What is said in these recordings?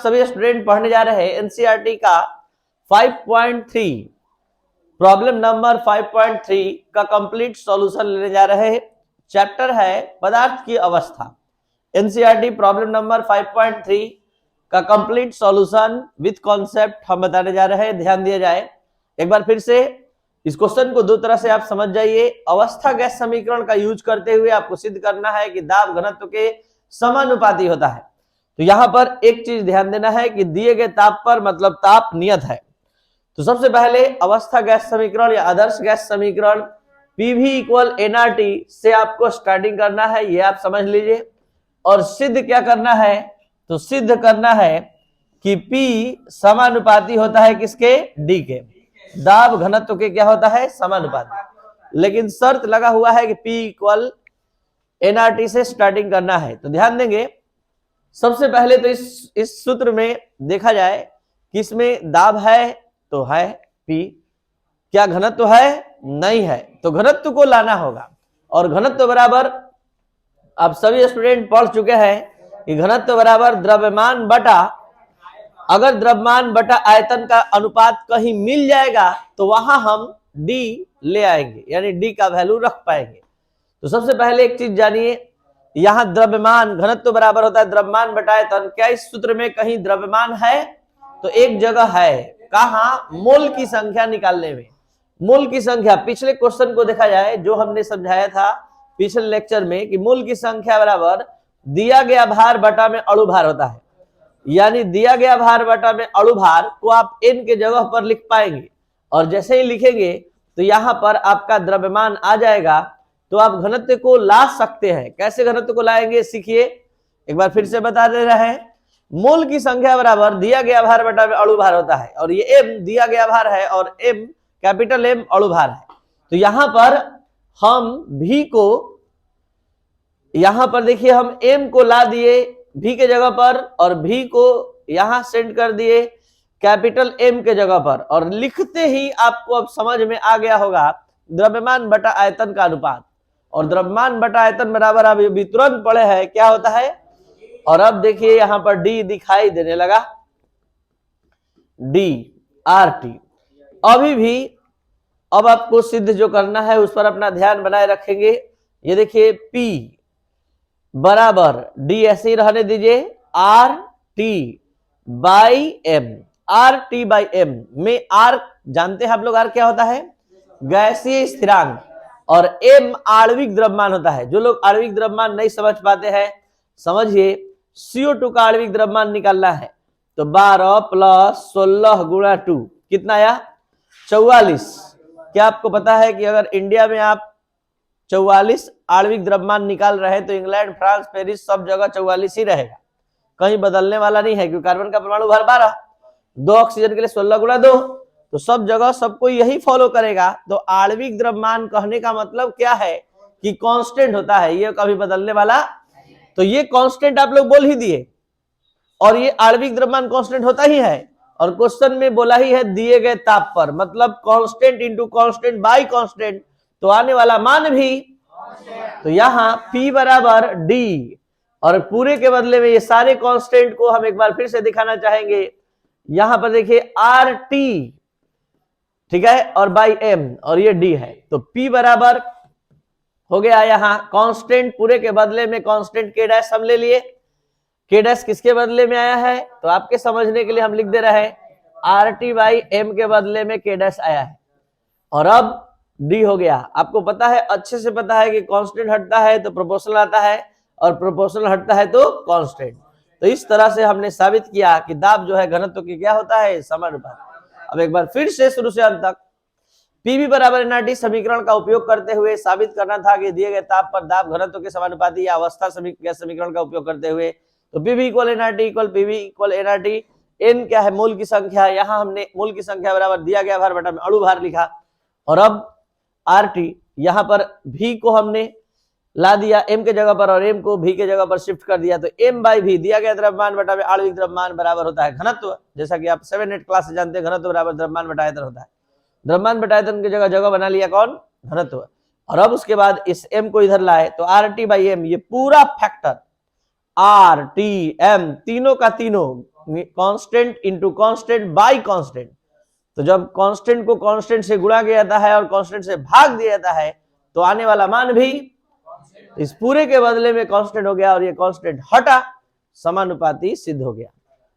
सभी स्टूडेंट पढ़ने जा रहे हैं एनसीईआरटी का 5.3 प्रॉब्लम नंबर 5.3 का कंप्लीट सॉल्यूशन लेने जा रहे हैं। चैप्टर है पदार्थ की अवस्था। एनसीईआरटी प्रॉब्लम नंबर 5.3 का कंप्लीट सॉल्यूशन विथ कॉन्सेप्ट हम बताने जा रहे हैं। ध्यान दिया जाए एक बार फिर से, इस क्वेश्चन को दो तरह से आप समझ जाइए। अवस्था गैस समीकरण का यूज करते हुए आपको सिद्ध करना है कि दाब घनत्व के समानुपाती होता है। तो यहां पर एक चीज ध्यान देना है कि दिए गए ताप पर मतलब ताप नियत है। तो सबसे पहले अवस्था गैस समीकरण या आदर्श गैस समीकरण PV इक्वल nRT से आपको स्टार्टिंग करना है, ये आप समझ लीजिए। और सिद्ध क्या करना है, तो सिद्ध करना है कि P समानुपाती होता है किसके, D के। दाब घनत्व के क्या होता है, समानुपाती। लेकिन शर्त लगा हुआ है कि P इक्वल nRT से स्टार्टिंग करना है। तो ध्यान देंगे सबसे पहले तो इस सूत्र में देखा जाए कि इसमें दाब है तो है P, क्या घनत्व है, नहीं है, तो घनत्व को लाना होगा। और घनत्व बराबर आप सभी स्टूडेंट पढ़ चुके हैं कि घनत्व बराबर द्रव्यमान बटा, अगर द्रव्यमान बटा आयतन का अनुपात कहीं मिल जाएगा तो वहां हम D ले आएंगे, यानी D का वैल्यू रख पाएंगे। तो सबसे पहले एक चीज जानिए, यहां द्रव्यमान घनत्व बराबर होता है द्रव्यमान बटा आयतन। क्या इस सूत्र में कहीं द्रव्यमान है, तो एक जगह है, कहां, मोल की संख्या निकालने में। मोल की संख्या, पिछले क्वेश्चन को देखा जाए जो हमने समझाया था पिछले लेक्चर में कि मोल की संख्या बराबर दिया गया भार बटा में अणु भार होता है। यानी दिया गया भार बटा में अणु भार को आप n के जगह पर लिख पाएंगे, और जैसे ही लिखेंगे तो यहां पर आपका द्रव्यमान आ जाएगा। तो आप घनत्व को ला सकते हैं। कैसे घनत्व को लाएंगे सीखिए, एक बार फिर से बता दे रहे हैं। मोल की संख्या बराबर दिया गया भार बटा में अणु भार होता है, और ये m दिया गया भार है और m कैपिटल M अणु भार है। तो यहां पर हम v को, यहां पर देखिए हम m को ला दिए v के जगह पर, और v को यहां सेंड कर दिए कैपिटल M के जगह पर। और लिखते ही आपको अब समझ में आ गया होगा द्रव्यमान बटा आयतन का अनुपात। और द्रव्यमान बटा आयतन बराबर अभी तुरंत पढ़े हैं क्या होता है। और अब देखिए यहां पर D दिखाई देने लगा, DRT। अभी भी अब आपको सिद्ध जो करना है उस पर अपना ध्यान बनाए रखेंगे। ये देखिए P बराबर D ऐसे ही रहने दीजिए, RT by M। RT by M में R जानते हैं आप लोग, R क्या होता है, गैसीय स्थिरांक, और M आणविक द्रव्यमान होता है। जो लोग आणविक द्रव्यमान नहीं समझ पाते हैं समझिए, CO2 का आणविक द्रव्यमान निकालना है तो 12 प्लस 16 गुणा 2 कितना आया, 44। क्या आपको पता है कि अगर इंडिया में आप 44 आणविक द्रव्यमान निकाल रहे हैं तो इंग्लैंड, फ्रांस, पेरिस सब जगह 44 ही रहेगा, कहीं बदलने वाला नहीं है। क्योंकि कार्बन का परमाणु भार 12, 2 ऑक्सीजन के लिए 16 गुणा 2, तो सब जगह सबको यही फॉलो करेगा। तो आणविक द्रव्यमान कहने का मतलब क्या है कि कांस्टेंट होता है, ये कभी बदलने वाला। तो ये कांस्टेंट आप लोग बोल ही दिए, और ये आणविक द्रव्यमान कांस्टेंट होता ही है। और क्वेश्चन में बोला ही है दिए गए ताप पर, मतलब constant into constant by constant, तो आने वाला मान भी। तो यहां P बराबर D, और पूरे के बदले में ये सारे कांस्टेंट को हम एक बार फिर से दिखाना चाहेंगे। यहां पर देखिए RT, ठीक है, और बाई M, और ये D है। तो P बराबर हो गया यहां कांस्टेंट पूरे के बदले में कांस्टेंट K डैश हम ले लिए। K डैश किसके बदले में आया है, तो आपके समझने के लिए हम लिख दे रहे हैं RT बाई M के बदले में K डैश आया है। और अब D हो गया। आपको पता है, अच्छे से पता है कि कांस्टेंट हटता है तो प्रोपोर्शनल आता है, और प्रोपोर्शनल हटता है तो कांस्टेंट। तो इस तरह से हमने साबित किया कि दाब जो है घनत्व की क्या होता है, समानुपाती। अब एक बार फिर से शुरू से अंत तक PV बराबर nRT समीकरण का उपयोग करते हुए साबित करना था कि दिए गए ताप पर दाब घनत्व के समानुपाती, या अवस्था गैस समीकरण का उपयोग करते हुए। तो PV equal nRT equal PV equal nRT। n क्या है, मोल की संख्या, यहां हमने मोल की संख्या बराबर दिया गया भार बटा में अणु भार लिखा। और अब RT, यहां पर V को हमने ला दिया M के जगह पर, और M को V के जगह पर शिफ्ट कर दिया। तो M बाई V दिया गया द्रव्यमान बटा में आणविक द्रव्यमान बराबर होता है घनत्व। जैसा कि आप 7-8 क्लास से जानते हैं, घनत्व बराबर द्रव्यमान बटा आयतन होता है। द्रव्यमान बटा आयतन की जगह बना लिया कौन, घनत्व। और अब उसके बाद इस M को इधर लाए तो RT बाई M, ये पूरा फैक्टर RT M तीनों का तीनों constant into constant bye constant. तो जब कांस्टेंट को कांस्टेंट से गुणा किया जाता है और कांस्टेंट से भाग दिया जाता है तो आने वाला मान भी इस पूरे के बदले में कांस्टेंट हो गया और ये कांस्टेंट हटा, समानुपाती सिद्ध हो गया।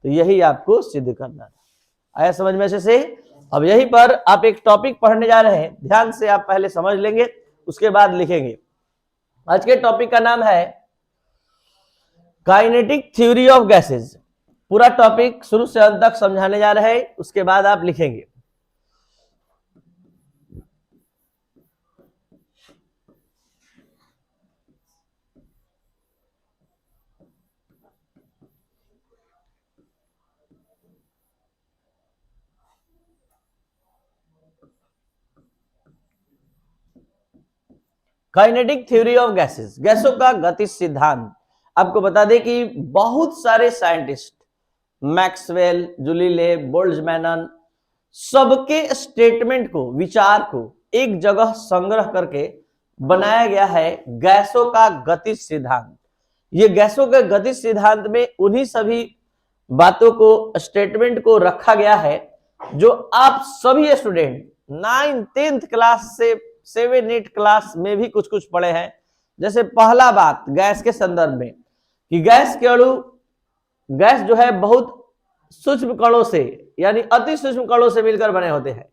तो यही आपको सिद्ध करना है। आया समझ में से? अब यहीं पर आप एक टॉपिक पढ़ने जा रहे हैं, ध्यान से आप पहले समझ लेंगे उसके बाद लिखेंगे। आज के टॉपिक का नाम है काइनेटिक थ्योरी ऑफ गैसेस। पूरा टॉपिक शुरू से अंत तक समझाने जा रहे हैं, उसके बाद आप लिखेंगे। काइनेटिक थ्योरी ऑफ गैसेस, गैसों का गतिज सिद्धांत। आपको बता दें कि बहुत सारे साइंटिस्ट, मैक्सवेल, जूलिले, बोल्ट्जमैन, सबके स्टेटमेंट को, विचार को एक जगह संग्रह करके बनाया गया है गैसों का गतिज सिद्धांत। ये गैसों के गतिज सिद्धांत में उन्हीं सभी बातों को, स्टेटमेंट को रखा गया है जो आप सभी स्टूडेंट 9th 10th क्लास से 7th 8th क्लास में भी कुछ कुछ पढ़े हैं। जैसे पहला बात गैस के संदर्भ में कि गैस के अणु, गैस जो है बहुत सूक्ष्म कणों से, यानी अति सूक्ष्म कणों से मिलकर बने होते हैं,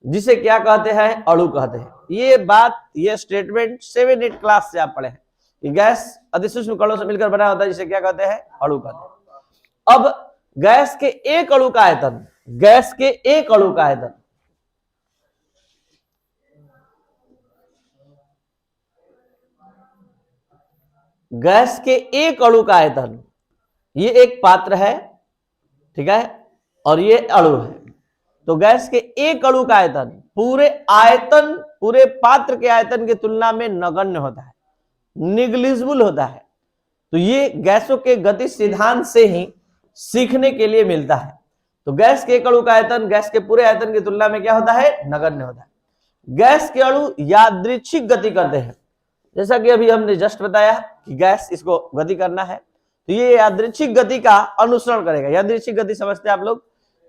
जिसे क्या कहते हैं? अणु कहते हैं। ये बात, ये स्टेटमेंट 7th 8th क्लास से आप पढ़े हैं कि गैस अति सूक्ष्म कणों से मिलकर बना होता है, जिसे क्या कहते हैं? अणु कहते हैं। अब गैस के एक अणु का आयतन, गैस के एक अणु का आयतन, गैस के एक अणु का आयतन, ये एक पात्र है, ठीक है, और ये अणु है। तो गैस के एक अणु का आयतन पूरे आयतन, पूरे पात्र के आयतन की तुलना में नगण्य होता है, निग्लिजिबल होता है। तो ये गैसों के गतिज सिद्धांत से ही सीखने के लिए मिलता है। तो गैस के एक अणु का आयतन गैस के पूरे आयतन की तुलना में क्या होता है? नगण्य होता है। गैस के अणु यादृच्छिक गति करते हैं, जैसा कि अभी हमने जस्ट बताया कि गैस इसको गति करना है, तो ये यादृच्छिक गति का अनुसरण करेगा। यादृच्छिक गति समझते हैं आप लोग?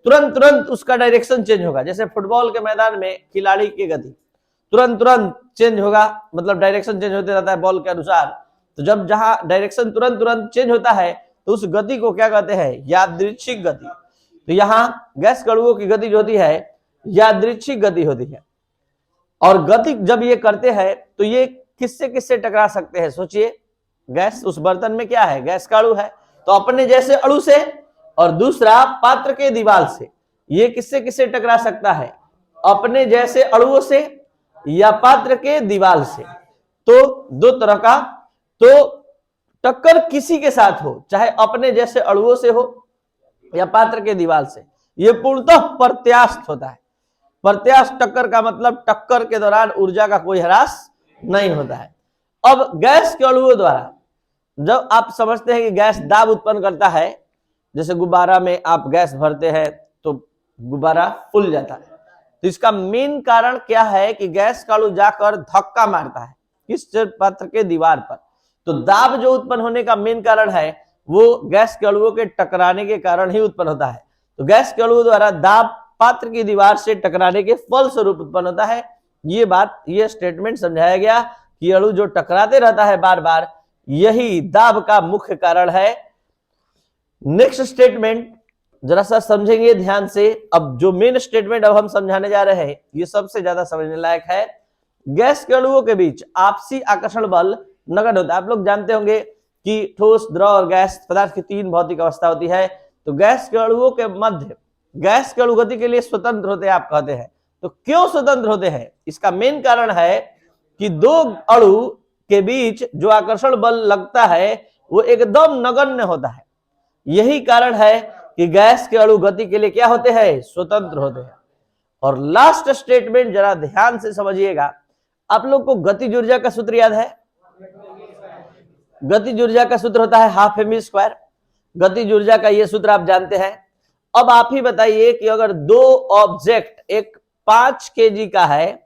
तुरंत उसका डायरेक्शन चेंज होगा। जैसे फुटबॉल के मैदान में खिलाड़ी की गति तुरंत चेंज होगा, मतलब डायरेक्शन चेंज होते रहता है बॉल के अनुसार। तो जब जहां डायरेक्शन तुरंत चेंज होता है तो उस गति को क्या कहते हैं? यादृच्छिक गति। तो यहाँ गैस अणुओं की गति जो होती है यादृच्छिक गति होती है। और गति जब ये करते हैं तो ये किससे किससे टकरा सकते हैं? सोचिए, गैस उस बर्तन में क्या है? गैस का अणु है, तो अपने जैसे अणु से, और दूसरा पात्र के दीवार से। ये किससे किससे टकरा सकता है? अपने जैसे अणुओं से या पात्र के दीवार से। तो दो तरह का, तो टक्कर किसी के साथ हो, चाहे अपने जैसे अणुओं से हो या पात्र के दीवार से, यह पूर्णतः प्रत्यास्थ होता है। प्रत्यास्थ टक्कर का मतलब टक्कर के दौरान ऊर्जा का कोई ह्रास नहीं होता है। अब गैस के अणुओं द्वारा जब आप समझते हैं कि गैस दाब उत्पन्न करता है, जैसे गुब्बारा में आप गैस भरते हैं तो गुब्बारा फूल जाता है, तो इसका मेन कारण क्या है कि गैस का अणु जाकर धक्का मारता है किस पात्र के दीवार पर। तो दाब जो उत्पन्न होने का मेन कारण है वो गैस के अणुओं के टकराने के कारण ही उत्पन्न होता है। तो गैस के अणुओं द्वारा दाब पात्र की दीवार से टकराने के फलस्वरूप उत्पन्न होता है। ये बात, ये स्टेटमेंट समझाया गया कि अणु जो टकराते रहता है बार बार, यही दाब का मुख्य कारण है। नेक्स्ट स्टेटमेंट जरा सा समझेंगे ध्यान से। अब जो मेन स्टेटमेंट अब हम समझाने जा रहे हैं ये सबसे ज्यादा समझने लायक है। गैस के अणुओं के बीच आपसी आकर्षण बल नगण्य होता है। आप लोग जानते होंगे कि ठोस, द्रव और गैस पदार्थ की 3 भौतिक अवस्था होती है। तो गैस के अणुओं के मध्य गैस के अणु गति के लिए स्वतंत्र होते हैं, आप कहते हैं। तो क्यों स्वतंत्र होते हैं? इसका मेन कारण है कि दो अणु के बीच जो आकर्षण बल लगता है वो एकदम नगण्य होता है। यही कारण है कि गैस के अणु गति के लिए क्या होते हैं? स्वतंत्र होते हैं। और लास्ट स्टेटमेंट जरा ध्यान से समझिएगा। आप लोग को गतिज ऊर्जा का सूत्र याद है? गतिज ऊर्जा का सूत्र होता है हाफ mv²। गतिज ऊर्जा का ये सूत्र आप जानते हैं। अब आप ही बताइए कि अगर दो ऑब्जेक्ट, एक 5 kg का है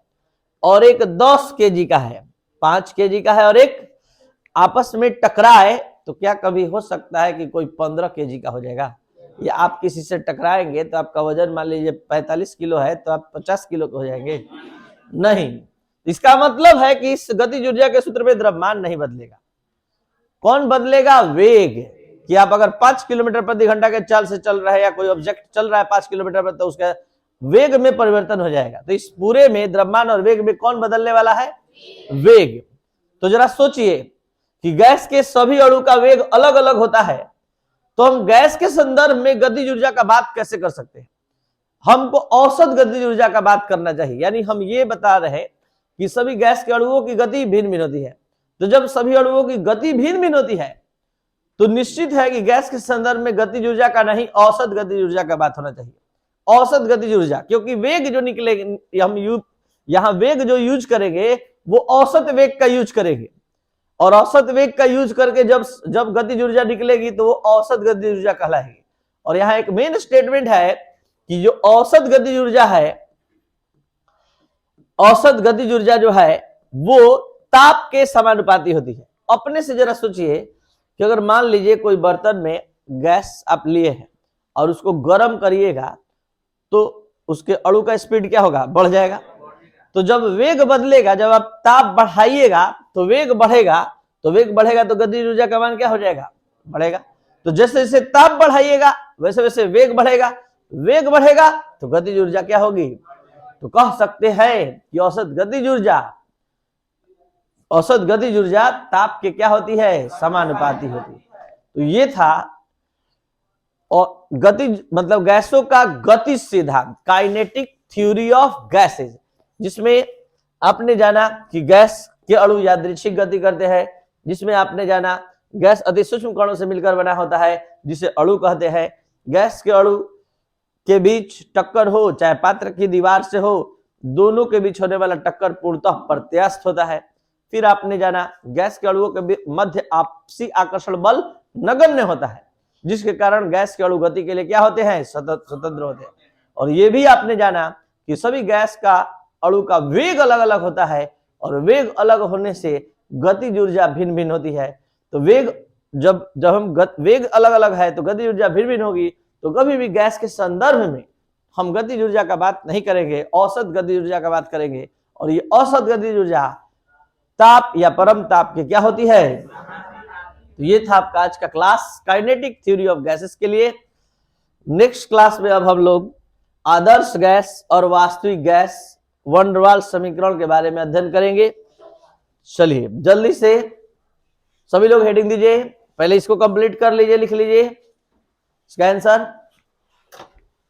और एक 10 kg का है, 5 kg का है और एक आपस में टकराए, तो क्या कभी हो सकता है कि कोई 15 kg का हो जाएगा? या आप किसी से टकराएंगे तो आपका वजन मान लीजिए 45 किलो है तो आप 50 किलो के हो जाएंगे? नहीं। इसका मतलब है कि इस गतिज ऊर्जा के सूत्र में द्रव्यमान नहीं बदलेगा। कौन बदलेगा? वेग। कि आप अगर 5 किलोमीटर प्रति घंटा के चाल से चल रहे हैं या कोई ऑब्जेक्ट चल रहा है 5 किलोमीटर पर, तो उसका वेग में परिवर्तन हो जाएगा। तो इस पूरे में द्रव्यमान और वेग में कौन बदलने वाला है? वेग। तो जरा सोचिए कि गैस के सभी अणु का वेग अलग अलग होता है, तो हम गैस के संदर्भ में गतिज ऊर्जा का बात कैसे कर सकते हैं? हमको औसत गतिज ऊर्जा का बात करना चाहिए। यानी हम ये बता रहे हैं कि सभी गैस के अणुओं की गति भिन्न भिन्न होती है। तो जब सभी अणुओं की गति भिन्न भिन्न होती है तो निश्चित है कि गैस के संदर्भ में गतिज ऊर्जा का नहीं, औसत गतिज ऊर्जा का बात होना चाहिए। औसत गतिज ऊर्जा, क्योंकि वेग जो निकलेगी, हम यहां वेग जो यूज करेंगे वो औसत वेग का यूज करेंगे, और औसत वेग का यूज करके जब गतिज ऊर्जा निकलेगी तो वो औसत गतिज ऊर्जा कहलाएगी। और यहाँ एक मेन स्टेटमेंट है कि जो औसत गतिज ऊर्जा है, औसत गतिज ऊर्जा जो है वो ताप के समानुपाती होती है। अपने से जरा सोचिए कि अगर मान लीजिए कोई बर्तन में गैस आप लिए हैं और उसको गर्म करिएगा तो उसके अणु का स्पीड क्या होगा? बढ़ जाएगा। तो जब वेग बदलेगा, जब आप ताप बढ़ाइएगा तो वेग बढ़ेगा, तो वेग बढ़ेगा तो गतिज ऊर्जा का मान क्या हो जाएगा? बढ़ेगा। तो जैसे जैसे ताप बढ़ाइएगा वैसे वैसे वेग बढ़ेगा, वेग बढ़ेगा तो गतिज ऊर्जा क्या होगी? तो कह सकते हैं कि औसत गतिज ऊर्जा ताप के क्या होती है? समानुपाती होती है। तो ये था और गतिज मतलब गैसों का गतिज सिद्धांत, काइनेटिक थ्योरी ऑफ गैसेज, जिसमें आपने जाना कि गैस के अणु यादृच्छिक गति करते हैं, जिसमें आपने जाना गैस अति सूक्ष्म कणों से मिलकर बना होता है जिसे अणु कहते हैं। गैस के अणु के बीच टक्कर हो, चाहे पात्र की दीवार से हो, दोनों के बीच होने वाला टक्कर पूर्णतः प्रत्यास्थ होता है। फिर आपने जाना गैस के अणुओं के मध्य आपसी आकर्षण बल नगण्य होता है, जिसके कारण गैस के अणु गति के लिए क्या होते हैं? स्वतंत्र होते हैं। और ये भी आपने जाना कि सभी गैस का अणु का वेग अलग अलग होता है, और वेग अलग होने से गतिज ऊर्जा भिन्न भिन्न होती है। तो वेग जब हम वेग अलग अलग है तो गतिज ऊर्जा भिन्न भिन्न होगी। तो कभी भी गैस के संदर्भ में हम गतिज ऊर्जा का बात नहीं करेंगे, औसत गतिज ऊर्जा का बात करेंगे। और ये औसत गतिज ऊर्जा ताप या परम ताप की क्या होती है? तो ये था आपका आज का class kinetic theory of gases के लिए। नेक्स्ट क्लास में अब हम लोग आदर्श गैस और वास्तविक गैस वन डर वाल्स समीकरण के बारे में अध्ययन करेंगे। चलिए जल्दी से सभी लोग हेडिंग दीजिए, पहले इसको कंप्लीट कर लीजिए, लिख लीजिए इसका आंसर।